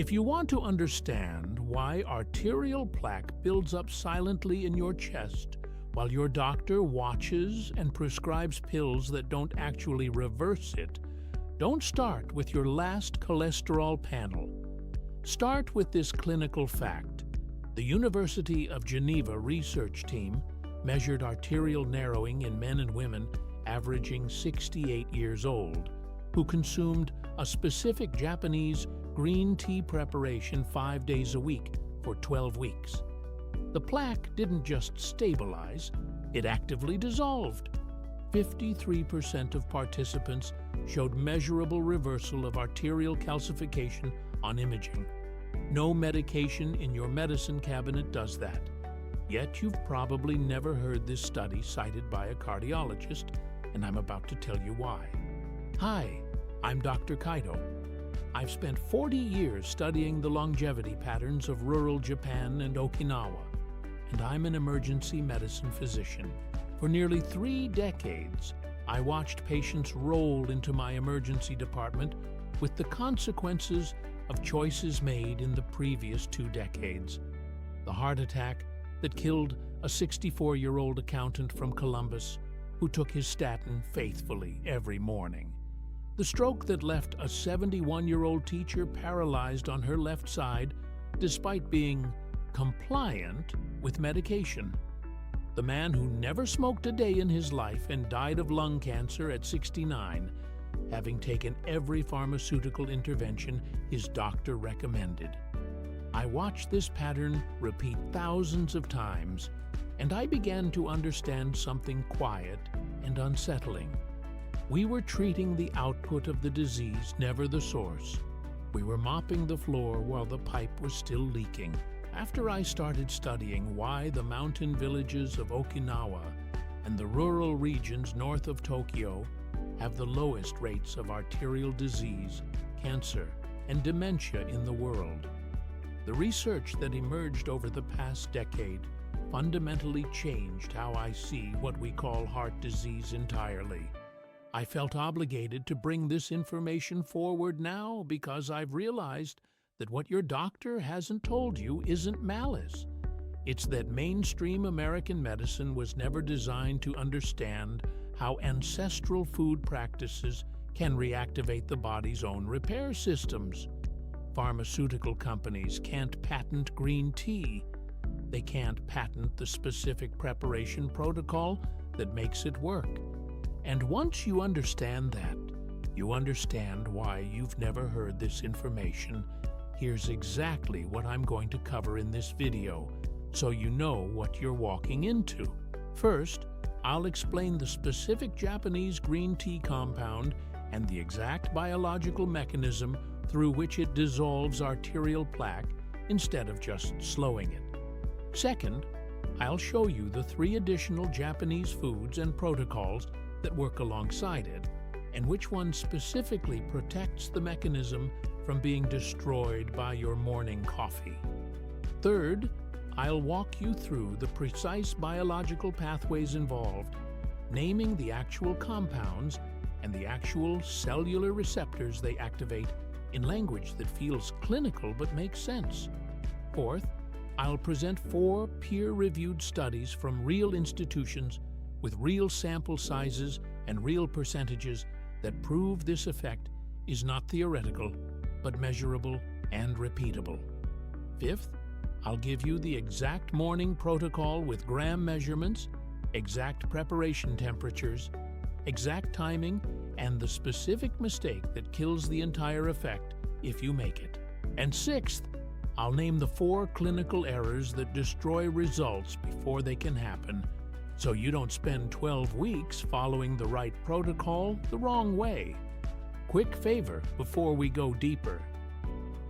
If you want to understand why arterial plaque builds up silently in your chest while your doctor watches and prescribes pills that don't actually reverse it, don't start with your last cholesterol panel. Start with this clinical fact. The University of Geneva research team measured arterial narrowing in men and women averaging 68 years old, who consumed a specific Japanese green tea preparation 5 days a week for 12 weeks. The plaque didn't just stabilize, it actively dissolved. 53% of participants showed measurable reversal of arterial calcification on imaging. No medication in your medicine cabinet does that. Yet you've probably never heard this study cited by a cardiologist, and I'm about to tell you why. Hi, I'm Dr. Kaito. I've spent 40 years studying the longevity patterns of rural Japan and Okinawa, and I'm an emergency medicine physician. For nearly 3 decades, I watched patients roll into my emergency department with the consequences of choices made in the previous 2 decades. The heart attack that killed a 64-year-old accountant from Columbus who took his statin faithfully every morning. The stroke that left a 71-year-old teacher paralyzed on her left side despite being compliant with medication. The man who never smoked a day in his life and died of lung cancer at 69, having taken every pharmaceutical intervention his doctor recommended. I watched this pattern repeat thousands of times, and I began to understand something quiet and unsettling. We were treating the output of the disease, never the source. We were mopping the floor while the pipe was still leaking. After I started studying why the mountain villages of Okinawa and the rural regions north of Tokyo have the lowest rates of arterial disease, cancer, and dementia in the world, the research that emerged over the past decade fundamentally changed how I see what we call heart disease entirely. I felt obligated to bring this information forward now because I've realized that what your doctor hasn't told you isn't malice. It's that mainstream American medicine was never designed to understand how ancestral food practices can reactivate the body's own repair systems. Pharmaceutical companies can't patent green tea. They can't patent the specific preparation protocol that makes it work. And once you understand that, you understand why you've never heard this information. Here's exactly what I'm going to cover in this video, so you know what you're walking into. First, I'll explain the specific Japanese green tea compound and the exact biological mechanism through which it dissolves arterial plaque instead of just slowing it. Second, I'll show you the 3 additional Japanese foods and protocols that work alongside it, and which one specifically protects the mechanism from being destroyed by your morning coffee. Third, I'll walk you through the precise biological pathways involved, naming the actual compounds and the actual cellular receptors they activate in language that feels clinical but makes sense. Fourth, I'll present 4 peer-reviewed studies from real institutions with real sample sizes and real percentages that prove this effect is not theoretical, but measurable and repeatable. Fifth, I'll give you the exact morning protocol with gram measurements, exact preparation temperatures, exact timing, and the specific mistake that kills the entire effect if you make it. And sixth, I'll name the 4 clinical errors that destroy results before they can happen, so you don't spend 12 weeks following the right protocol the wrong way. Quick favor before we go deeper.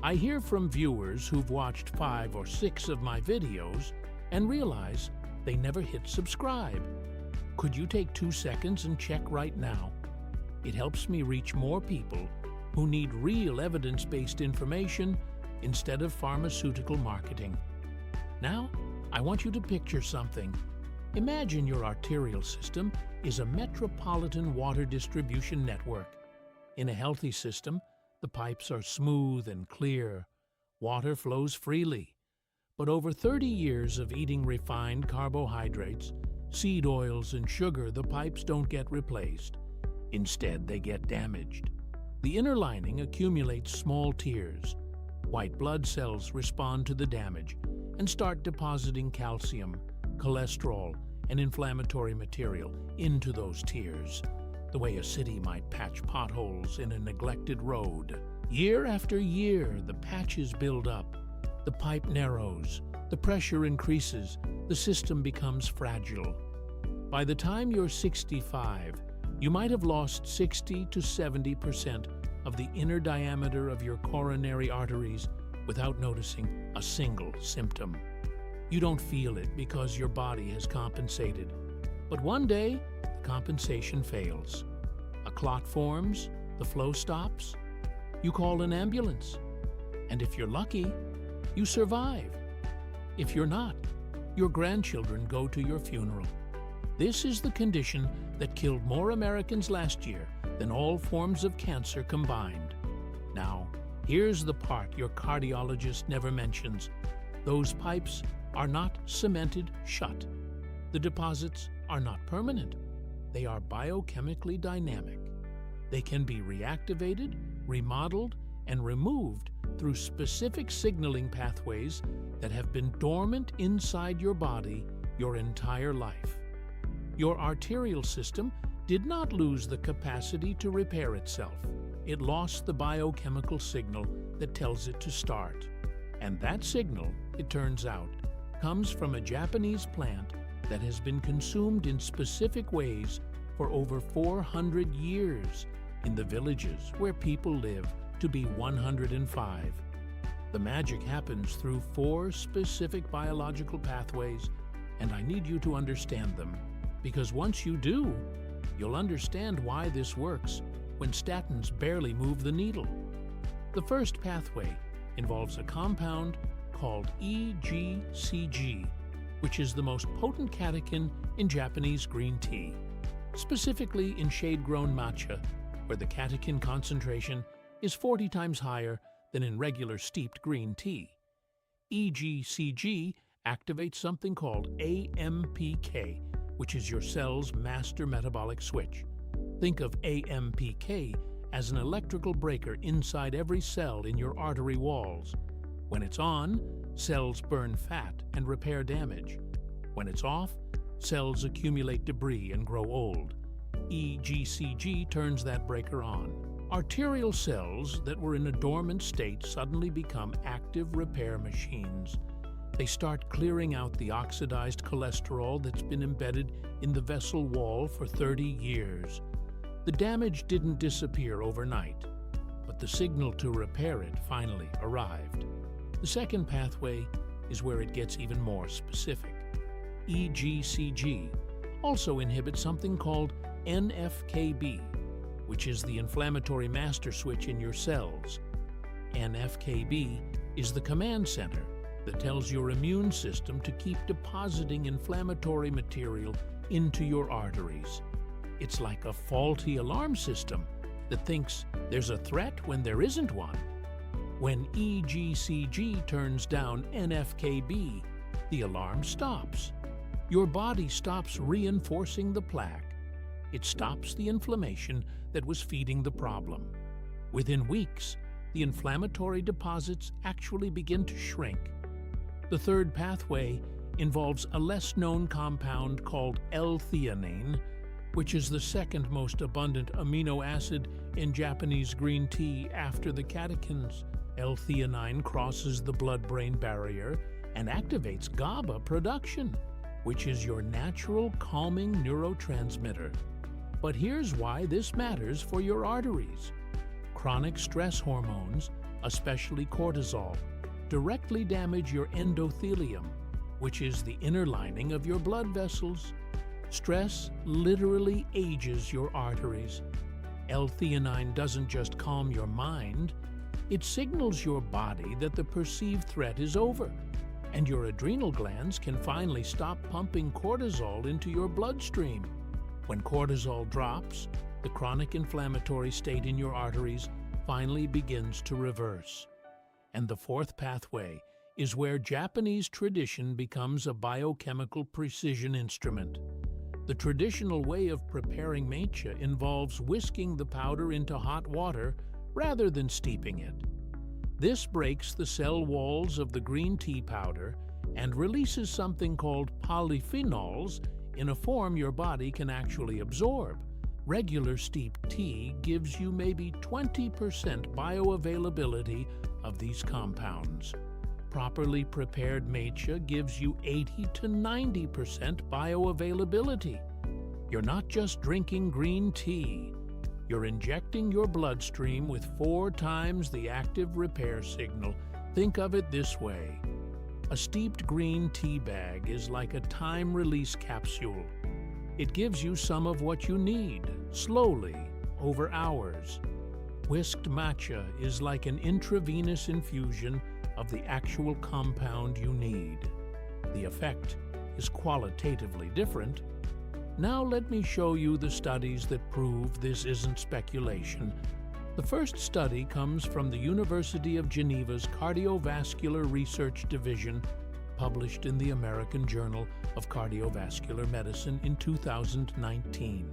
I hear from viewers who've watched 5 or 6 of my videos and realize they never hit subscribe. Could you take 2 seconds and check right now? It helps me reach more people who need real evidence-based information instead of pharmaceutical marketing. Now, I want you to picture something. Imagine your arterial system is a metropolitan water distribution network. In a healthy system, the pipes are smooth and clear, water flows freely. But over 30 years of eating refined carbohydrates, seed oils, and sugar, the pipes don't get replaced. Instead, they get damaged. The inner lining accumulates small tears. White blood cells respond to the damage and start depositing calcium, cholesterol, and inflammatory material into those tears, the way a city might patch potholes in a neglected road. Year after year, the patches build up. The pipe narrows, the pressure increases, the system becomes fragile. By the time you're 65, you might have lost 60 to 70% of the inner diameter of your coronary arteries without noticing a single symptom. You don't feel it because your body has compensated. But one day, the compensation fails. A clot forms, the flow stops. You call an ambulance. And if you're lucky, you survive. If you're not, your grandchildren go to your funeral. This is the condition that killed more Americans last year than all forms of cancer combined. Now, here's the part your cardiologist never mentions. Those pipes are not cemented shut. The deposits are not permanent. They are biochemically dynamic. They can be reactivated, remodeled, and removed through specific signaling pathways that have been dormant inside your body your entire life. Your arterial system did not lose the capacity to repair itself. It lost the biochemical signal that tells it to start. And that signal, it turns out, comes from a Japanese plant that has been consumed in specific ways for over 400 years in the villages where people live to be 105. The magic happens through 4 specific biological pathways, and I need you to understand them, because once you do, you'll understand why this works when statins barely move the needle. The first pathway involves a compound called EGCG, which is the most potent catechin in Japanese green tea, specifically in shade-grown matcha, where the catechin concentration is 40 times higher than in regular steeped green tea. EGCG activates something called AMPK, which is your cell's master metabolic switch. Think of AMPK as an electrical breaker inside every cell in your artery walls. When it's on, cells burn fat and repair damage. When it's off, cells accumulate debris and grow old. EGCG turns that breaker on. Arterial cells that were in a dormant state suddenly become active repair machines. They start clearing out the oxidized cholesterol that's been embedded in the vessel wall for 30 years. The damage didn't disappear overnight, but the signal to repair it finally arrived. The second pathway is where it gets even more specific. EGCG also inhibits something called NF-κB, which is the inflammatory master switch in your cells. NF-κB is the command center that tells your immune system to keep depositing inflammatory material into your arteries. It's like a faulty alarm system that thinks there's a threat when there isn't one. When EGCG turns down NF-κB, the alarm stops. Your body stops reinforcing the plaque. It stops the inflammation that was feeding the problem. Within weeks, the inflammatory deposits actually begin to shrink. The third pathway involves a less-known compound called L-theanine, which is the second most abundant amino acid in Japanese green tea after the catechins. L-theanine crosses the blood-brain barrier and activates GABA production, which is your natural calming neurotransmitter. But here's why this matters for your arteries. Chronic stress hormones, especially cortisol, directly damage your endothelium, which is the inner lining of your blood vessels. Stress literally ages your arteries. L-theanine doesn't just calm your mind, it signals your body that the perceived threat is over, and your adrenal glands can finally stop pumping cortisol into your bloodstream. When cortisol drops, the chronic inflammatory state in your arteries finally begins to reverse. And the fourth pathway is where Japanese tradition becomes a biochemical precision instrument. The traditional way of preparing matcha involves whisking the powder into hot water rather than steeping it. This breaks the cell walls of the green tea powder and releases something called polyphenols in a form your body can actually absorb. Regular steeped tea gives you maybe 20% bioavailability of these compounds. Properly prepared matcha gives you 80 to 90% bioavailability. You're not just drinking green tea. You're injecting your bloodstream with 4 times the active repair signal. Think of it this way. A steeped green tea bag is like a time-release capsule. It gives you some of what you need, slowly, over hours. Whisked matcha is like an intravenous infusion of the actual compound you need. The effect is qualitatively different. Now let me show you the studies that prove this isn't speculation. The first study comes from the University of Geneva's Cardiovascular Research Division, published in the American Journal of Cardiovascular Medicine in 2019.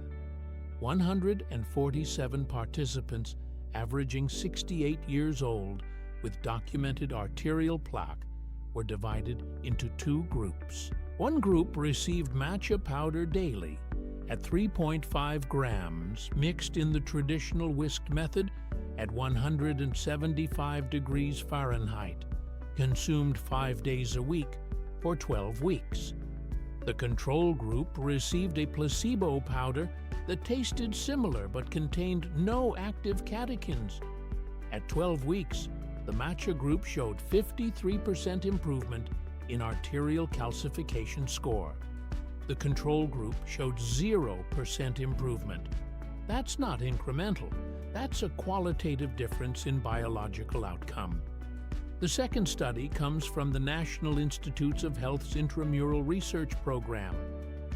147 participants, averaging 68 years old, with documented arterial plaque, were divided into 2 groups. One group received matcha powder daily at 3.5 grams, mixed in the traditional whisked method at 175 degrees Fahrenheit, consumed 5 days a week for 12 weeks. The control group received a placebo powder that tasted similar but contained no active catechins. At 12 weeks, the matcha group showed 53% improvement in arterial calcification score. The control group showed 0% improvement. That's not incremental. That's a qualitative difference in biological outcome. The second study comes from the National Institutes of Health's Intramural Research Program,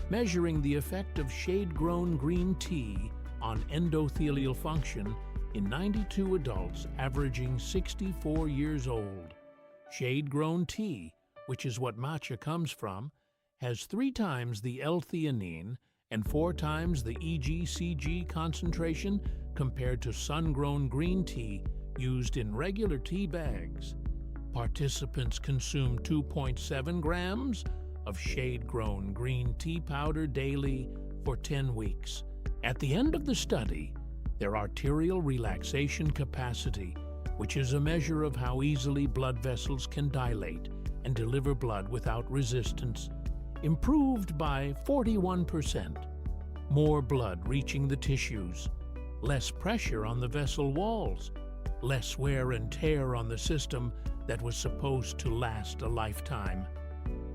measuring the effect of shade-grown green tea on endothelial function in 92 adults averaging 64 years old. Shade-grown tea, which is what matcha comes from, has 3 times the L-theanine and 4 times the EGCG concentration compared to sun-grown green tea used in regular tea bags. Participants consumed 2.7 grams of shade-grown green tea powder daily for 10 weeks. At the end of the study, their arterial relaxation capacity, which is a measure of how easily blood vessels can dilate and deliver blood without resistance, improved by 41%. More blood reaching the tissues, less pressure on the vessel walls, less wear and tear on the system that was supposed to last a lifetime.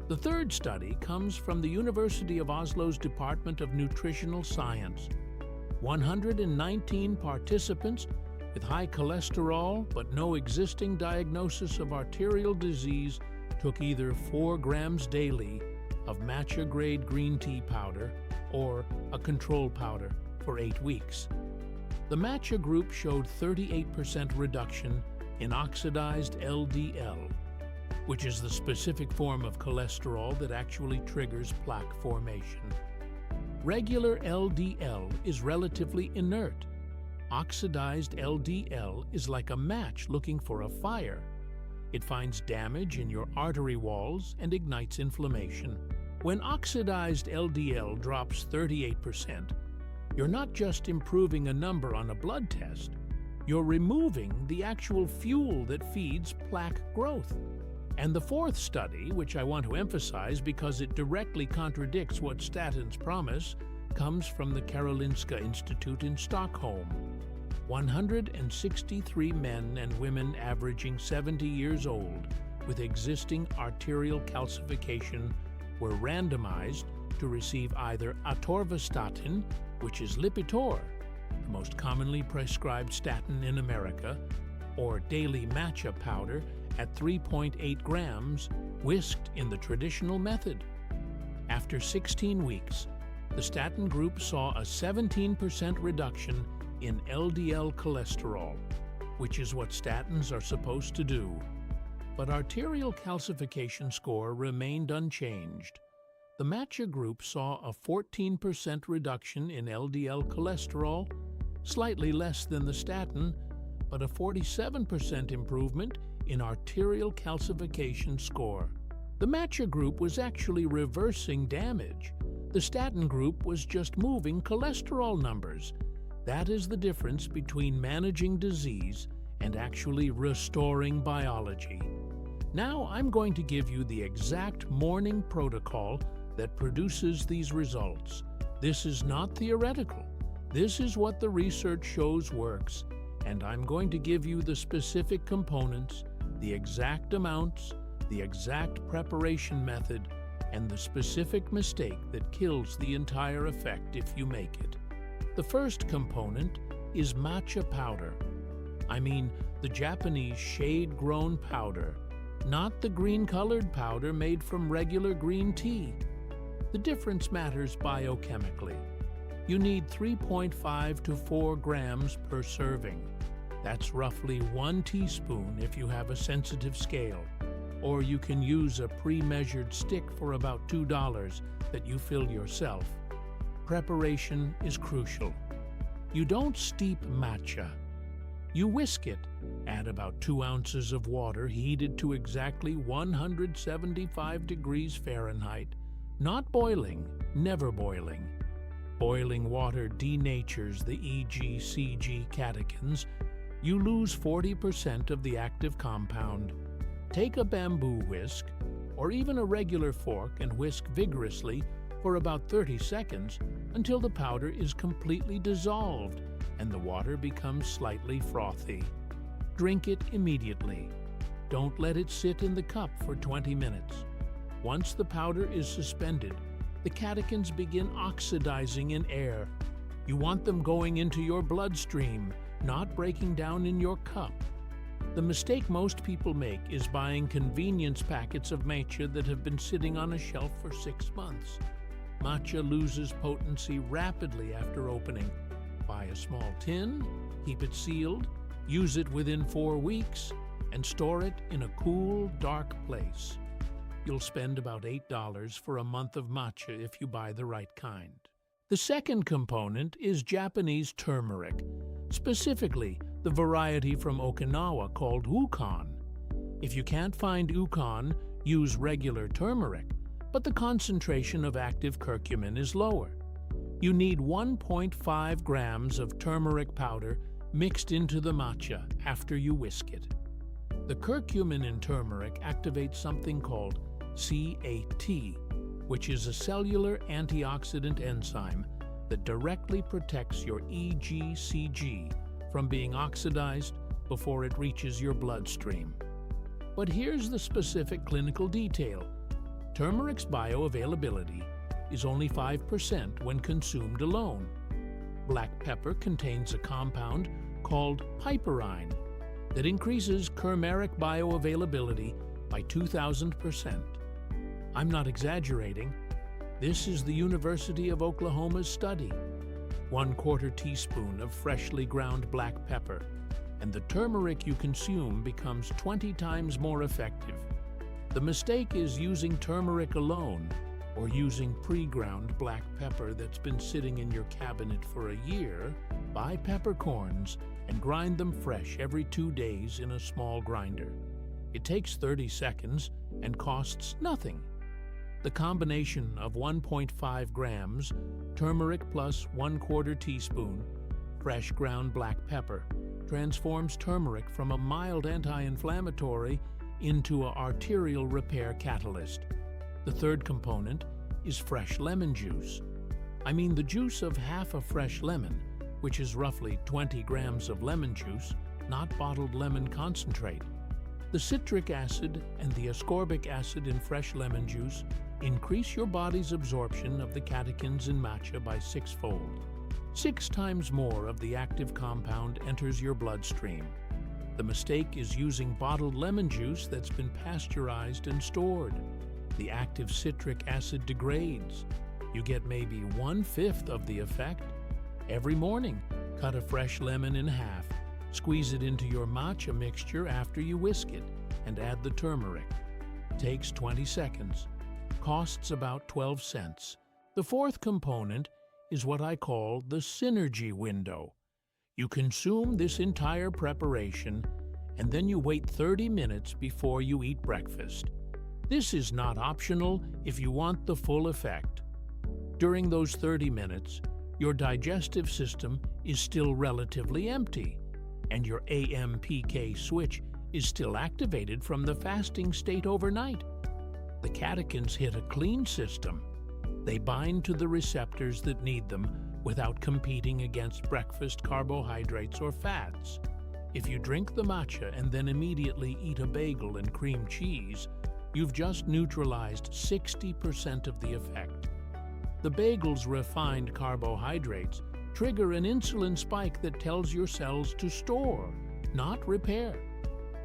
The third study comes from the University of Oslo's Department of Nutritional Science. 119 participants with high cholesterol but no existing diagnosis of arterial disease took either 4 grams daily of matcha-grade green tea powder or a control powder for 8 weeks. The matcha group showed 38% reduction in oxidized LDL, which is the specific form of cholesterol that actually triggers plaque formation. Regular LDL is relatively inert. Oxidized LDL is like a match looking for a fire. It finds damage in your artery walls and ignites inflammation. When oxidized LDL drops 38%, you're not just improving a number on a blood test, you're removing the actual fuel that feeds plaque growth. And the fourth study, which I want to emphasize because it directly contradicts what statins promise, comes from the Karolinska Institute in Stockholm. 163 men and women averaging 70 years old with existing arterial calcification were randomized to receive either atorvastatin, which is Lipitor, the most commonly prescribed statin in America, or daily matcha powder at 3.8 grams, whisked in the traditional method. After 16 weeks, the statin group saw a 17% reduction in LDL cholesterol, which is what statins are supposed to do. but arterial calcification score remained unchanged. The matcha group saw a 14% reduction in LDL cholesterol, slightly less than the statin, but a 47% improvement in arterial calcification score. The matcha group was actually reversing damage. The statin group was just moving cholesterol numbers. That is the difference between managing disease and actually restoring biology. Now I'm going to give you the exact morning protocol that produces these results. This is not theoretical. This is what the research shows works, and I'm going to give you the specific components, the exact amounts, the exact preparation method, and the specific mistake that kills the entire effect if you make it. The first component is matcha powder. I mean the Japanese shade-grown powder, not the green-colored powder made from regular green tea. The difference matters biochemically. You need 3.5 to 4 grams per serving. That's roughly 1 teaspoon if you have a sensitive scale, or you can use a pre-measured stick for about $2 that you fill yourself. Preparation is crucial. You don't steep matcha. You whisk it. Add about 2 ounces of water heated to exactly 175 degrees Fahrenheit. Not boiling, never boiling. Boiling water denatures the EGCG catechins. You lose 40% of the active compound. Take a bamboo whisk, or even a regular fork, and whisk vigorously for about 30 seconds until the powder is completely dissolved and the water becomes slightly frothy. Drink it immediately. Don't let it sit in the cup for 20 minutes. Once the powder is suspended, the catechins begin oxidizing in air. You want them going into your bloodstream, not breaking down in your cup. The mistake most people make is buying convenience packets of matcha that have been sitting on a shelf for 6 months. Matcha loses potency rapidly after opening. Buy a small tin, keep it sealed, use it within 4 weeks, and store it in a cool, dark place. You'll spend about $8 for a month of matcha if you buy the right kind. The second component is Japanese turmeric, specifically the variety from Okinawa called Ukon. If you can't find Ukon, use regular turmeric, but the concentration of active curcumin is lower. You need 1.5 grams of turmeric powder mixed into the matcha after you whisk it. The curcumin in turmeric activates something called CAT, which is a cellular antioxidant enzyme that directly protects your EGCG from being oxidized before it reaches your bloodstream. But here's the specific clinical detail. Turmeric's bioavailability is only 5% when consumed alone. Black pepper contains a compound called piperine that increases turmeric bioavailability by 2,000%. I'm not exaggerating. This is the University of Oklahoma's study. 1/4 teaspoon of freshly ground black pepper, and the turmeric you consume becomes 20 times more effective. The mistake is using turmeric alone, or using pre-ground black pepper that's been sitting in your cabinet for a year. Buy peppercorns and grind them fresh every 2 days in a small grinder. It takes 30 seconds and costs nothing. The combination of 1.5 grams turmeric plus 1/4 teaspoon fresh ground black pepper transforms turmeric from a mild anti-inflammatory into an arterial repair catalyst. The third component is fresh lemon juice. I mean the juice of half a fresh lemon, which is roughly 20 grams of lemon juice, not bottled lemon concentrate. The citric acid and the ascorbic acid in fresh lemon juice increase your body's absorption of the catechins in matcha by 6-fold. 6 times more of the active compound enters your bloodstream. The mistake is using bottled lemon juice that's been pasteurized and stored. The active citric acid degrades. You get maybe 1/5 of the effect. Every morning, cut a fresh lemon in half, squeeze it into your matcha mixture after you whisk it, and add the turmeric. Takes 20 seconds. Costs about 12 cents. The fourth component is what I call the synergy window. You consume this entire preparation, and then you wait 30 minutes before you eat breakfast. This is not optional if you want the full effect. During those 30 minutes, your digestive system is still relatively empty, and your AMPK switch is still activated from the fasting state overnight. The catechins hit a clean system. They bind to the receptors that need them without competing against breakfast carbohydrates or fats. If you drink the matcha and then immediately eat a bagel and cream cheese, you've just neutralized 60% of the effect. The bagel's refined carbohydrates trigger an insulin spike that tells your cells to store, not repair.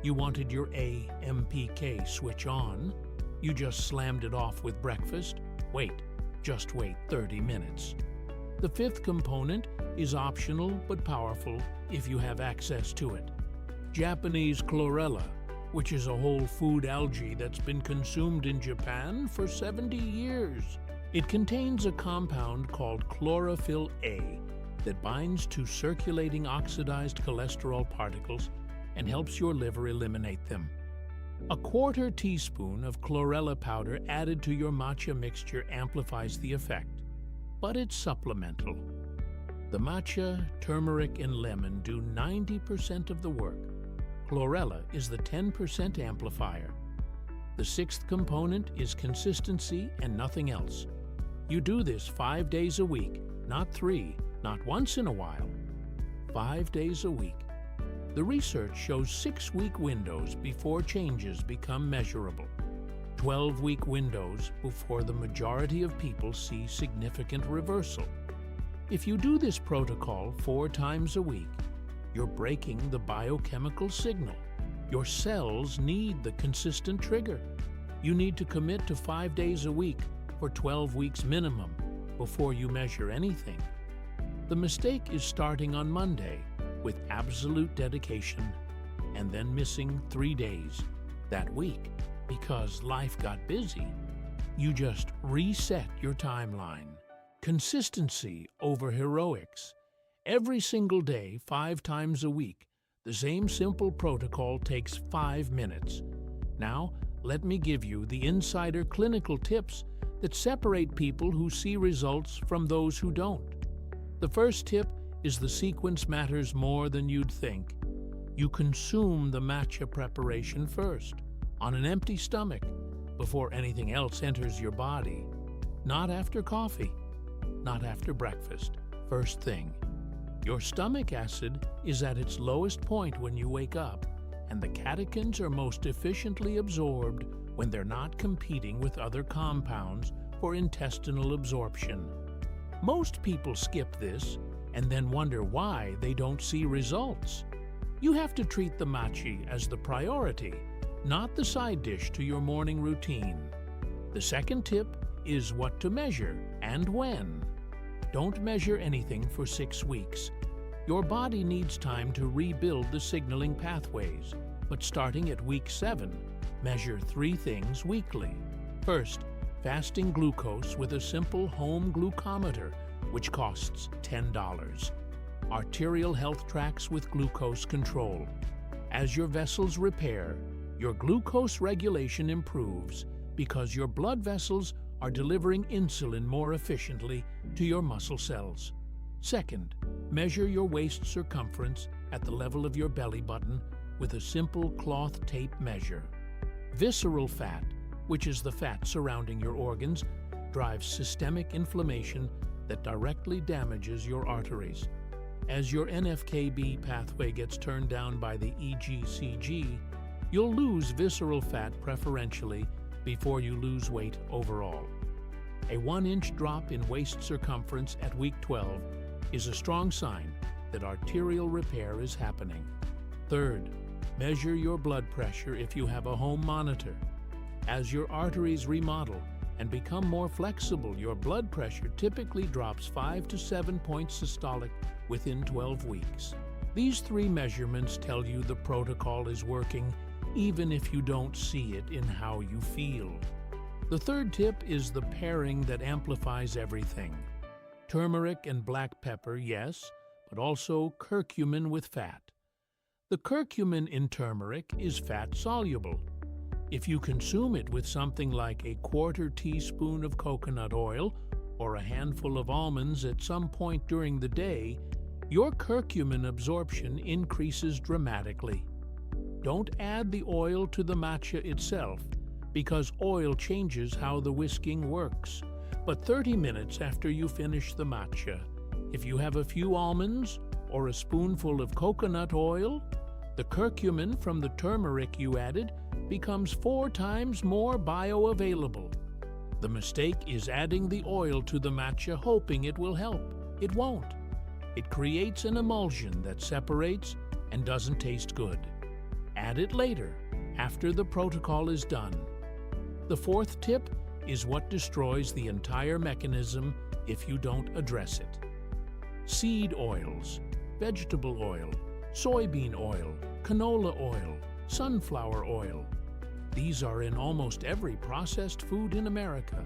You wanted your AMPK switch on. You just slammed it off with breakfast. Just wait 30 minutes. The fifth component is optional but powerful if you have access to it. Japanese chlorella, which is a whole food algae that's been consumed in Japan for 70 years. It contains a compound called chlorophyll A that binds to circulating oxidized cholesterol particles and helps your liver eliminate them. A quarter teaspoon of chlorella powder added to your matcha mixture amplifies the effect, but it's supplemental. The matcha, turmeric, and lemon do 90% of the work. Chlorella is the 10% amplifier. The sixth component is consistency and nothing else. You do this 5 days a week, not 3, not once in a while. 5 days a week. The research shows 6-week windows before changes become measurable. 12-week windows before the majority of people see significant reversal. If you do this protocol 4 times a week, you're breaking the biochemical signal. Your cells need the consistent trigger. You need to commit to 5 days a week for 12 weeks minimum before you measure anything. The mistake is starting on Monday with absolute dedication and then missing 3 days that week because life got busy. You just reset your timeline. Consistency over heroics. Every single day, 5 times a week, the same simple protocol takes 5 minutes. Now, let me give you the insider clinical tips that separate people who see results from those who don't. The first tip is the sequence matters more than you'd think. You consume the matcha preparation first, on an empty stomach, before anything else enters your body. Not after coffee, not after breakfast, first thing. Your stomach acid is at its lowest point when you wake up, and the catechins are most efficiently absorbed when they're not competing with other compounds for intestinal absorption. Most people skip this and then wonder why they don't see results. You have to treat the matcha as the priority, not the side dish to your morning routine. The second tip is what to measure and when. Don't measure anything for 6 weeks. Your body needs time to rebuild the signaling pathways, but starting at week 7, measure 3 things weekly. First, fasting glucose with a simple home glucometer, which costs $10. Arterial health tracks with glucose control. As your vessels repair, your glucose regulation improves because your blood vessels are delivering insulin more efficiently to your muscle cells. Second, measure your waist circumference at the level of your belly button with a simple cloth tape measure. Visceral fat, which is the fat surrounding your organs, drives systemic inflammation that directly damages your arteries. As your NF-κB pathway gets turned down by the EGCG, you'll lose visceral fat preferentially before you lose weight overall. A 1-inch drop in waist circumference at week 12 is a strong sign that arterial repair is happening. Third, measure your blood pressure if you have a home monitor. As your arteries remodel and become more flexible, your blood pressure typically drops 5 to 7 points systolic within 12 weeks. These 3 measurements tell you the protocol is working even if you don't see it in how you feel. The third tip is the pairing that amplifies everything. Turmeric and black pepper, yes, but also curcumin with fat. The curcumin in turmeric is fat-soluble. If you consume it with something like a quarter teaspoon of coconut oil or a handful of almonds at some point during the day, your curcumin absorption increases dramatically. Don't add the oil to the matcha itself, because oil changes how the whisking works. But 30 minutes after you finish the matcha, if you have a few almonds or a spoonful of coconut oil, the curcumin from the turmeric you added becomes 4 times more bioavailable. The mistake is adding the oil to the matcha hoping it will help. It won't. It creates an emulsion that separates and doesn't taste good. Add it later, after the protocol is done. The fourth tip is what destroys the entire mechanism if you don't address it. Seed oils, vegetable oil, soybean oil, canola oil, sunflower oil. These are in almost every processed food in America.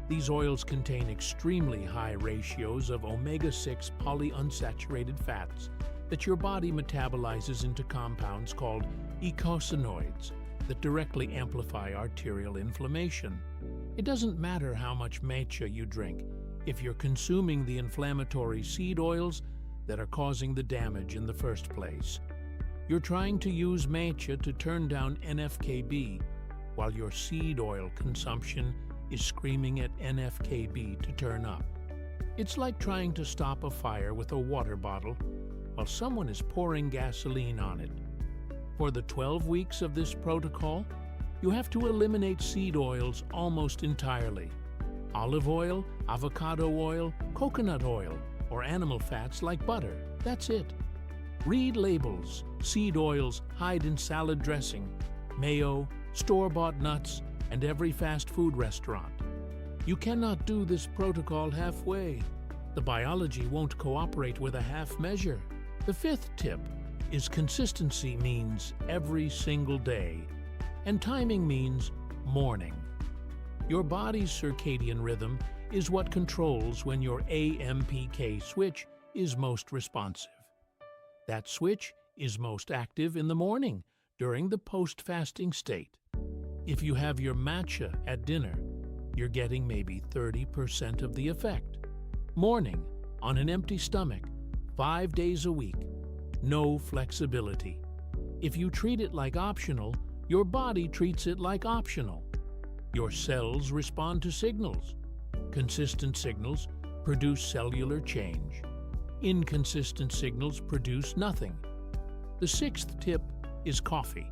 These oils contain extremely high ratios of omega-6 polyunsaturated fats that your body metabolizes into compounds called eicosanoids that directly amplify arterial inflammation. It doesn't matter how much matcha you drink if you're consuming the inflammatory seed oils that are causing the damage in the first place. You're trying to use matcha to turn down NF-κB, while your seed oil consumption is screaming at NF-κB to turn up. It's like trying to stop a fire with a water bottle while someone is pouring gasoline on it. For the 12 weeks of this protocol, you have to eliminate seed oils almost entirely. Olive oil, avocado oil, coconut oil, or animal fats like butter. That's it. Read labels. Seed oils hide in salad dressing, mayo, store-bought nuts, and every fast food restaurant. You cannot do this protocol halfway. The biology won't cooperate with a half measure. The fifth tip is consistency means every single day, and timing means morning. Your body's circadian rhythm is what controls when your AMPK switch is most responsive. That switch is most active in the morning during the post-fasting state. If you have your matcha at dinner, you're getting maybe 30% of the effect. Morning, on an empty stomach, 5 days a week. No flexibility. If you treat it like optional, your body treats it like optional. Your cells respond to signals. Consistent signals produce cellular change. Inconsistent signals produce nothing. The sixth tip is coffee.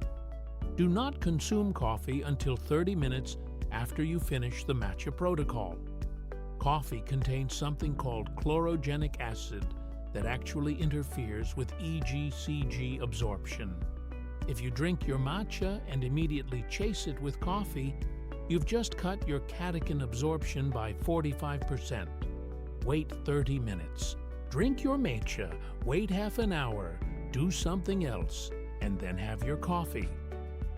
Do not consume coffee until 30 minutes after you finish the matcha protocol. Coffee contains something called chlorogenic acid that actually interferes with EGCG absorption. If you drink your matcha and immediately chase it with coffee, you've just cut your catechin absorption by 45%. Wait 30 minutes. Drink your matcha, wait half an hour, do something else, and then have your coffee.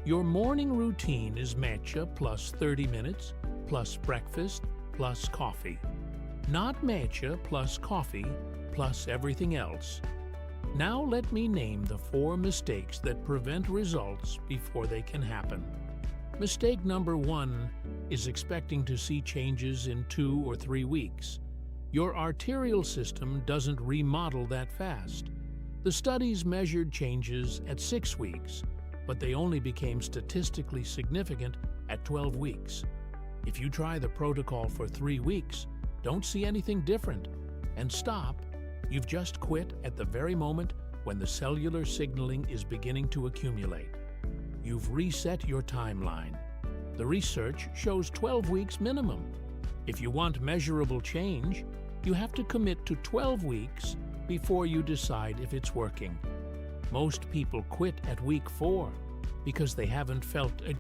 Your morning routine is matcha plus 30 minutes, plus breakfast, plus coffee. Not matcha plus coffee, plus everything else. Now let me name the 4 mistakes that prevent results before they can happen. Mistake number 1 is expecting to see changes in 2 or 3 weeks. Your arterial system doesn't remodel that fast. The studies measured changes at 6 weeks, but they only became statistically significant at 12 weeks. If you try the protocol for 3 weeks, don't see anything different, and stop, you've just quit at the very moment when the cellular signaling is beginning to accumulate. You've reset your timeline. The research shows 12 weeks minimum. If you want measurable change, you have to commit to 12 weeks before you decide if it's working. Most people quit at week 4 because they haven't felt a